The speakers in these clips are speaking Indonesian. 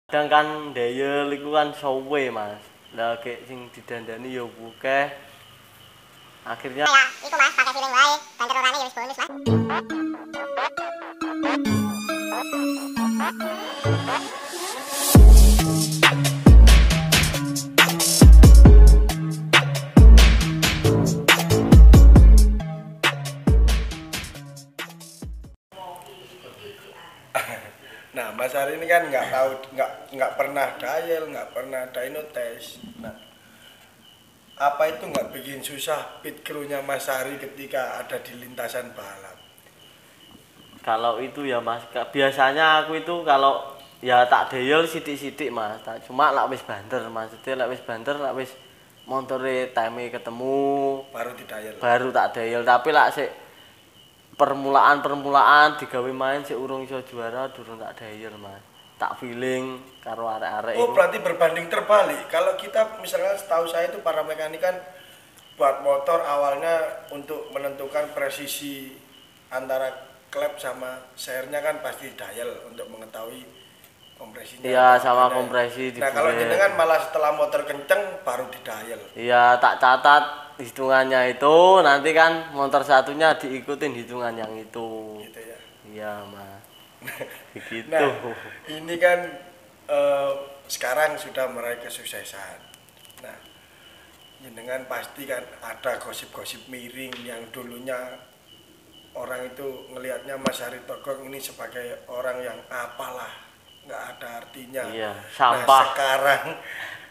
Kadang kan ndeyel iku kan sowe, Mas. Lah gek sing didandani ya akeh. Akhirnya Ya, iku Mas, pakai feeling wae. Banter orane ya wis bonus, Mas. Nah, Mas Ari ini kan nggak tahu, nggak pernah dial, nggak pernah dyno test. Nah, apa itu nggak bikin susah pit crew-nya Mas Ari ketika ada di lintasan balap? kalau itu ya Mas, biasanya aku itu kalau ya tak deyel sithik-sithik Mas. Cuma lak wis banter maksudnya lak wis banter lak wis montore time ketemu Baru didial. baru tak deyel tapi lak sik permulaan digawe main sik urung iso juara durung tak deyel Mas. Tak feeling karo arek-arek Oh, iku. berarti berbanding terbalik. Kalau kita misalnya setahu saya itu para mekanik kan buat motor awalnya untuk menentukan presisi antara klep sama sernya kan pasti dial untuk mengetahui kompresinya. Iya, sama Gimana ya. kompresi Nah, kalau dibuat. jenengan malah setelah motor kenceng baru didial. Iya, tak catat hitungannya itu, nanti kan motor satunya diikutin hitungan yang itu. Gitu ya. Iya, Mas. Begitu. Nah, ini kan sekarang sudah meraih kesuksesan. Nah, jenengan pasti kan ada gosip-gosip miring yang dulunya orang itu ngelihatnya Mas Ari Togog ini sebagai orang yang apalah, nggak ada artinya. Iya, Nah, sampah.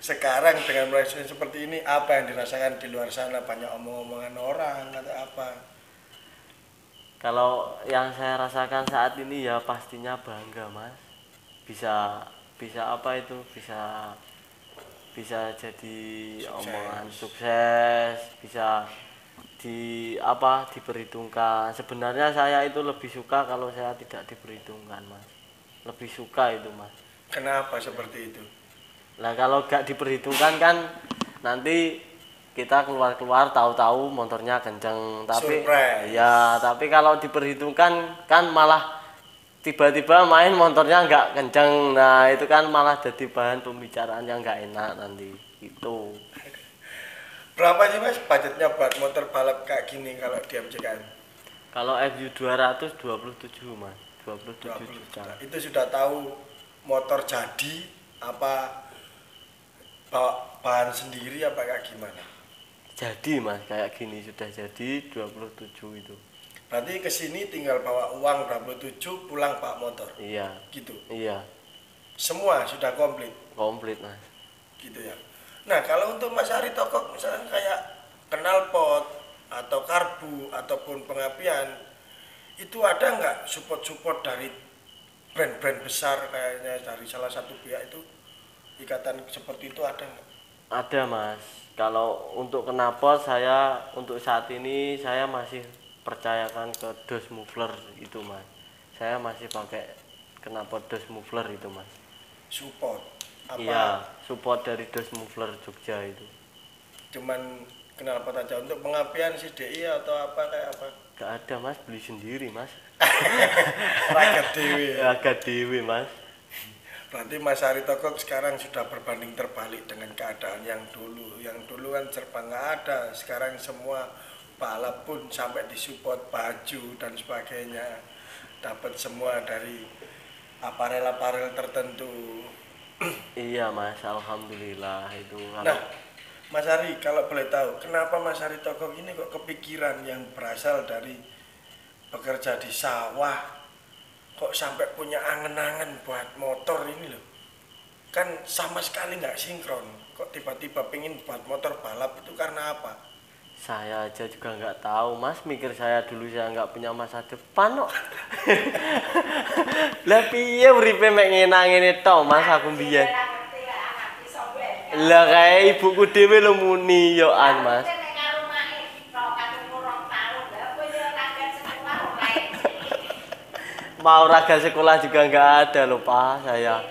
sekarang dengan meraih sukses seperti ini, apa yang dirasakan di luar sana? Banyak omong-omongan orang atau apa? Kalau yang saya rasakan saat ini ya pastinya bangga, Mas. Bisa bisa apa itu? Bisa jadi Sukses. omongan sukses, bisa diperhitungkan. Sebenarnya saya itu lebih suka kalau saya tidak diperhitungkan, Mas. Lebih suka itu, Mas. Kenapa seperti itu? Nah, kalau gak diperhitungkan kan nanti kita keluar-keluar tahu-tahu motornya kenceng, tapi Surprise. ya, tapi kalau diperhitungkan kan malah tiba-tiba main motornya nggak kenceng. Nah, itu kan malah jadi bahan pembicaraan yang nggak enak nanti. Itu. Berapa sih Mas budgetnya buat motor balap kayak gini kalau di MCKM? Kalau FU 227, Mas. 27 20 juta. juta. Itu sudah tahu motor jadi apa bawa bahan sendiri apa kayak gimana? Jadi, Mas, kayak gini sudah jadi 27 itu. Berarti ke sini tinggal bawa uang 27 pulang pak motor. Iya. Gitu. Iya, Semua sudah komplit komplit, Mas. gitu ya. Nah, kalau untuk Mas Ari Togog misalnya kayak knalpot atau karbu ataupun pengapian itu ada nggak support-support dari brand-brand besar kayaknya dari salah satu pihak itu ikatan seperti itu ada nggak? Ada Mas, kalau untuk knalpot saya untuk saat ini saya masih percayakan ke dos muffler itu Mas. Saya masih pakai knalpot dos muffler itu Mas. Support apa Iya, support dari dos muffler Jogja itu. cuman knalpot aja untuk pengapian CDI atau apa kayak apa? Gak ada Mas, beli sendiri Mas. Ragat dewe. Agak dewe Mas. Berarti Mas Ari Togog sekarang sudah berbanding terbalik dengan keadaan yang dulu. Yang dulu kan serba nggak ada, sekarang semua balap pun sampai disupport baju dan sebagainya. Dapat semua dari aparel-aparel tertentu. Iya Mas, alhamdulillah itu. Nah, Mas Ari, kalau boleh tahu, kenapa Mas Ari Togog ini kok kepikiran yang berasal dari bekerja di sawah, kok sampai punya angen-angen buat motor ini loh? Kan sama sekali nggak sinkron. Kok tiba-tiba pengen buat motor balap itu karena apa? Saya aja juga nggak tahu Mas, mikir saya dulu saya nggak punya masa depan kok. Lah piye uripe mek ngene tok Mas aku mbiyen. Lah kae ibuku dhewe lho muni yo an Mas. Mau raga sekolah juga nggak ada loh Pak saya.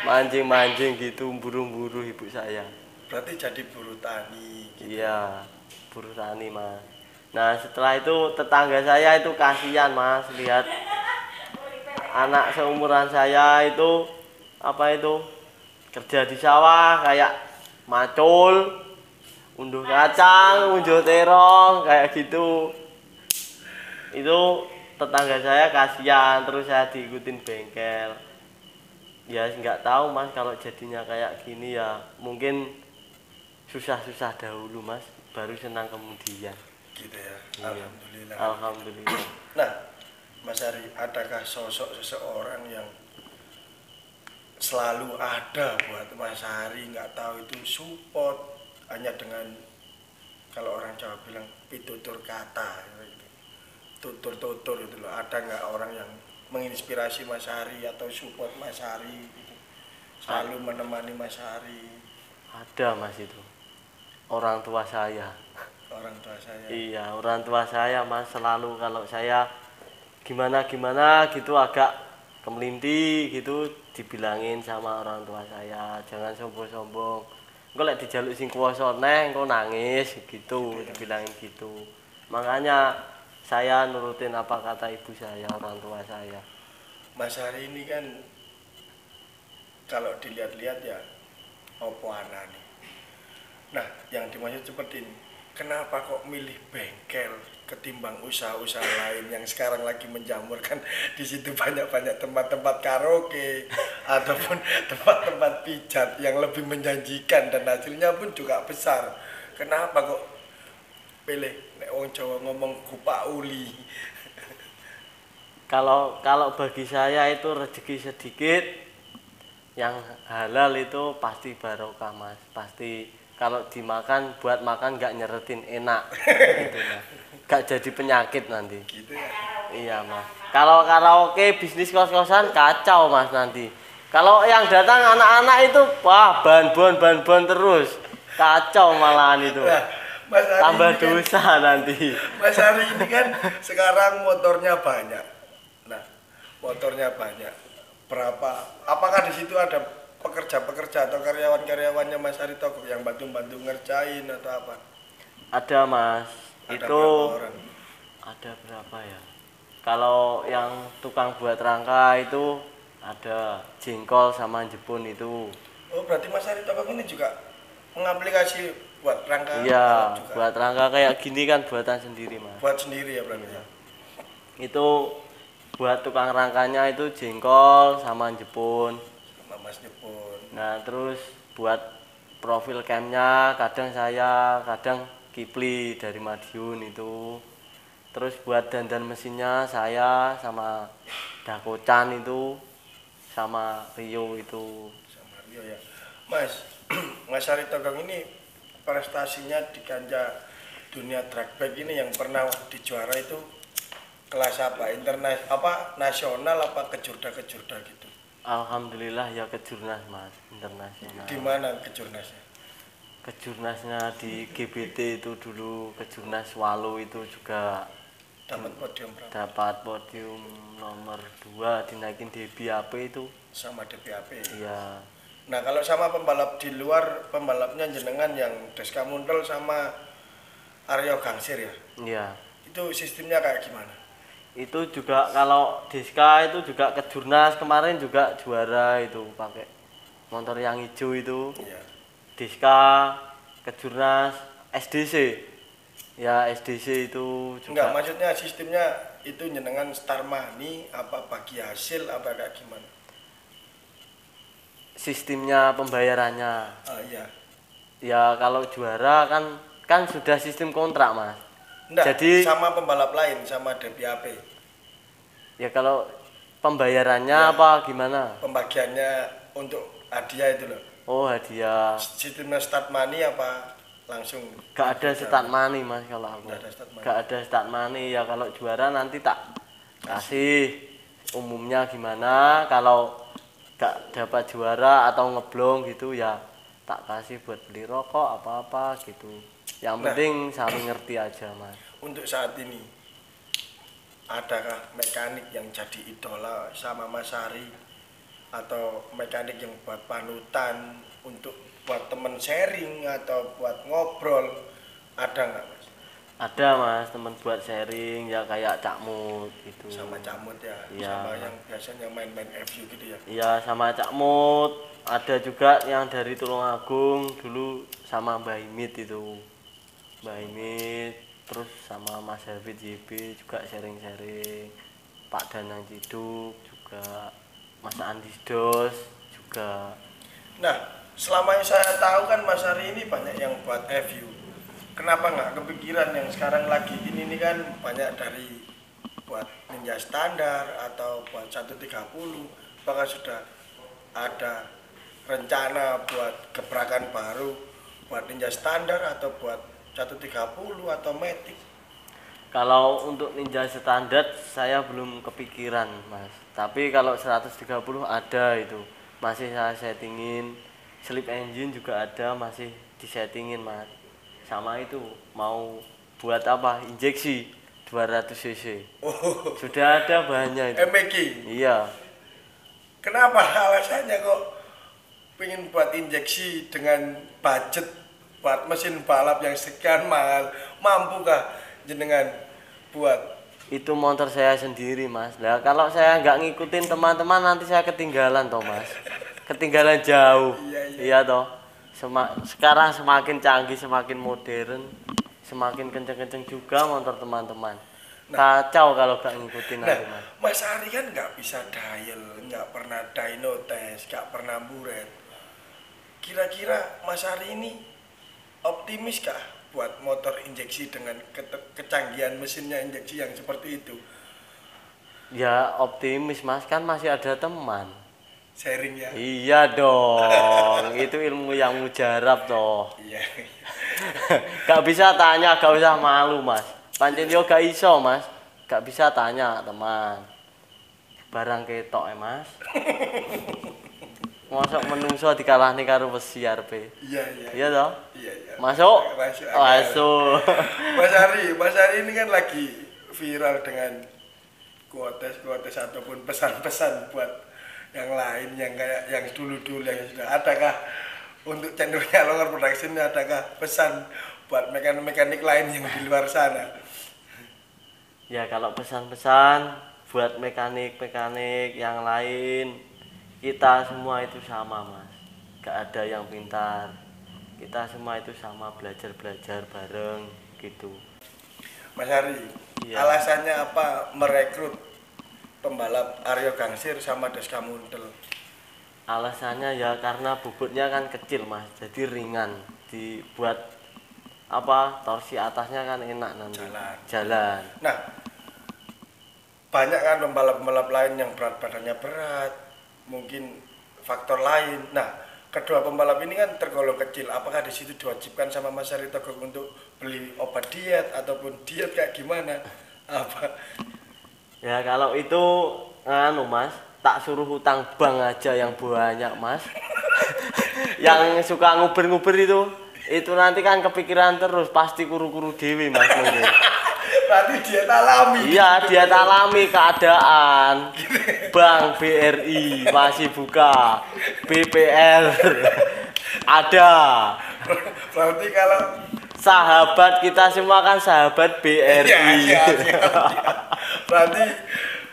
Mancing-mancing gitu, buru-buru ibu saya. Berarti jadi buruh tani. Iya, buruh tani Mas. Nah setelah itu tetangga saya itu kasihan Mas, lihat anak seumuran saya itu apa itu kerja di sawah kayak macul, unduh kacang, unjuh terong kayak gitu. Itu tetangga saya kasihan, terus saya diikutin bengkel. Ya nggak tahu mas, kalau jadinya kayak gini ya mungkin susah-susah dahulu mas, baru senang kemudian. Gitu ya. Iya. Alhamdulillah. Alhamdulillah. Nah, Mas Ari, adakah sosok seseorang yang selalu ada buat Mas Ari, nggak tahu itu support hanya dengan, kalau orang Jawa bilang pitutur kata gitu. Tutur-tutur itu loh, ada nggak orang yang menginspirasi Mas Ari atau support Mas Ari gitu, selalu menemani Mas Ari? Ada mas, itu orang tua saya. Orang tua saya. Iya, orang tua saya mas, selalu kalau saya gimana gitu agak kemelinti gitu dibilangin sama orang tua saya, jangan sombong-sombong. Engko lek dijaluk sing kuwasa neh engko nangis gitu, dibilangin gitu. Makanya saya nurutin apa kata ibu saya, orang tua saya. Mas Ari ini kan kalau dilihat-lihat ya opo anane. Nah, yang dimaksud seperti ini, kenapa kok milih bengkel ketimbang usaha-usaha lain yang sekarang lagi menjamur? Kan di situ banyak-banyak tempat-tempat karaoke ataupun tempat-tempat pijat yang lebih menjanjikan dan hasilnya pun juga besar. Kenapa kok pilih nek wong Jawa ngomong kupak uli? Kalau bagi saya itu rezeki sedikit, yang halal itu pasti barokah mas, pasti kalau dimakan buat makan nggak nyeretin, enak gitu mas, nggak jadi penyakit nanti. Gitu ya. Iya mas, kalau karaoke bisnis kos-kosan kacau mas nanti. Kalau yang datang anak-anak itu wah ban-bon terus, kacau malahan itu. Nah, Mas Ari Tambah ini kan- dosa nanti. Mas Ari ini kan sekarang motornya banyak. Nah, motornya banyak. Apakah di situ ada pekerja-pekerja atau karyawan-karyawannya Mas Ari Toko yang bantu-bantu ngerjain atau apa? Ada mas, Ada itu berapa orang? ada berapa ya? Kalau yang tukang buat rangka itu ada jengkol sama jepun itu. Oh, berarti Mas Ari Toko ini juga mengaplikasi buat rangka Iya, juga. buat rangka kayak gini kan buatan sendiri mas. Buat sendiri ya berarti ya. Itu buat tukang rangkanya itu jengkol sama jepun. Sama Mas Jepun. Nah terus buat profil camnya kadang saya, kadang Kipli dari Madiun itu. Terus buat dandan mesinnya saya sama Dakocan itu, sama Rio itu. Sama Rio ya. Mas, Mas Ari Togong ini prestasinya di kancah dunia drag bike ini yang pernah dijuara itu kelas apa? Nasional apa kejurda-kejurda gitu? Alhamdulillah ya kejurnas mas, internasional. Di mana kejurnasnya? Kejurnasnya di GBT itu dulu, kejurnas Walu itu juga Dapat podium berapa? dapat podium nomor 2, dinaikin DBAP itu. Sama DPAP. Iya. Nah, kalau sama pembalap di luar, pembalapnya jenengan yang Deska Muntel sama Aryo Gangsir ya? Iya. Itu sistemnya kayak gimana? Itu juga kalau Deska itu juga kejurnas kemarin juga juara itu pakai motor yang hijau itu. Iya. Deska kejurnas SDC. Ya SDC itu juga. Enggak, maksudnya sistemnya itu jenengan star money apa bagi hasil apa kayak gimana? Sistemnya pembayarannya. Ah iya. Ya kalau juara kan sudah sistem kontrak mas. Enggak, Jadi sama pembalap lain sama DPAP. ya kalau pembayarannya Ya. apa gimana? Pembagiannya untuk hadiah itu loh. Oh hadiah. Sistemnya start money apa langsung? Gak ada start money mas kalau aku. Nggak ada start money. Gak ada start money ya, kalau juara nanti tak kasih umumnya gimana. Kalau gak dapat juara atau ngeblong gitu ya tak kasih buat beli rokok apa-apa gitu. Yang Nah. penting saling ngerti aja mas. Untuk saat ini adakah mekanik yang jadi idola sama Mas Ari atau mekanik yang buat panutan untuk buat temen sharing atau buat ngobrol, ada nggak Mas? Ada mas, temen buat sharing ya kayak Cakmut gitu. Sama Camut ya, Iya. sama yang biasanya main-main FU gitu ya. Iya sama Cakmut. Ada juga yang dari Tulungagung dulu sama Mbak Imit itu. Mbak Imit, terus sama Mas David JB juga sharing-sharing. Pak Danang Ciduk juga, Mas Andis Dos juga. Nah, selama yang saya tahu kan Mas Ari ini banyak yang buat FU. Kenapa nggak kepikiran yang sekarang lagi ini nih kan banyak dari buat Ninja Standar atau buat 130, bahkan sudah ada rencana buat gebrakan baru buat Ninja Standar atau buat 130 atau Matic. Kalau untuk Ninja standar saya belum kepikiran mas. Tapi kalau 130 ada itu. Masih saya settingin. Sleep engine juga ada, masih disettingin mas. Sama itu mau buat apa? Injeksi 200 cc. Oh, Sudah ada bahannya itu. MX. Iya. Kenapa alasannya kok pengen buat injeksi dengan budget buat mesin balap yang sekian mahal? Mampukah jenengan buat? Itu motor saya sendiri mas. Nah kalau saya nggak ngikutin teman-teman nanti saya ketinggalan toh mas. Ketinggalan jauh. Iya toh. Sekarang semakin canggih, semakin modern, semakin kenceng-kenceng juga motor teman-teman. Kacau kalau gak ngikutin Nah, nanti mas. Mas Ari kan nggak bisa dial, nggak pernah dyno test, nggak pernah buret. Kira-kira Mas Ari ini optimis kah buat motor injeksi dengan kecanggihan mesinnya injeksi yang seperti itu? Ya optimis mas, kan masih ada teman. Sharing ya? Iya dong, itu ilmu yang mujarab toh. Iya. Gak bisa tanya, gak usah malu mas. Pancen yo gak iso mas, gak bisa tanya teman. Barang ketok mas. Masuk menungso dikalahne karo besi arepe. Iya, iya. Iya toh? Iya, iya. Masuk. Masuk. Masuk. Mas Ari ini kan lagi viral dengan quotes ataupun pesan-pesan buat yang lain yang kayak yang dulu-dulu yang sudah. Adakah untuk channelnya Longer Production adakah pesan buat mekanik-mekanik lain yang di luar sana? Ya kalau pesan-pesan buat mekanik-mekanik yang lain, kita semua itu sama mas. Gak ada yang pintar. Kita semua itu sama, belajar-belajar bareng gitu. Mas Ari, Iya. alasannya apa merekrut pembalap Aryo Gangsir sama Deska Muntel? Alasannya ya karena bobotnya kan kecil mas, jadi ringan. Dibuat apa, torsi atasnya kan enak nanti. Jalan. Nah, banyak kan pembalap-pembalap lain yang berat badannya berat, mungkin faktor lain. Nah, kedua pembalap ini kan tergolong kecil. Apakah di situ diwajibkan sama Mas Ari Togog untuk beli obat diet ataupun diet kayak gimana? Apa? Ya kalau itu anu mas, tak suruh hutang bank aja yang banyak mas. Yang suka nguber-nguber itu nanti kan kepikiran terus, pasti kuru-kuru dewi mas. Berarti diet alami. Iya diet alami keadaan. Bank BRI masih buka, BPR ada. Berarti kalau Sahabat kita semua kan sahabat BRI. Iya. Berarti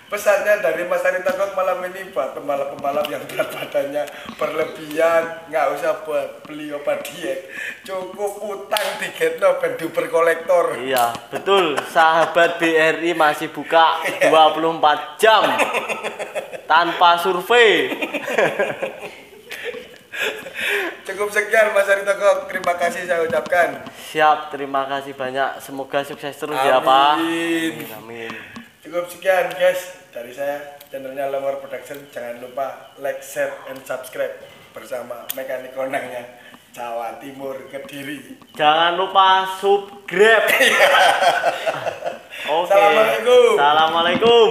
pesannya dari Mas Ari Togog malam ini buat pembalap-pembalap yang berat badannya berlebihan, nggak usah buat beli obat diet, cukup utang tiketnya ben duper kolektor. Iya betul, sahabat BRI masih buka 24 jam tanpa survei. Cukup sekian Mas Ari Togog, terima kasih saya ucapkan. Siap, terima kasih banyak, semoga sukses terus ya Pak. Amin. Amin. Cukup sekian guys dari saya, channelnya Longer Production. Jangan lupa like, share, and subscribe bersama mekanik konangnya Jawa Timur Kediri. Jangan lupa subscribe. Oke. Assalamualaikum. Assalamualaikum.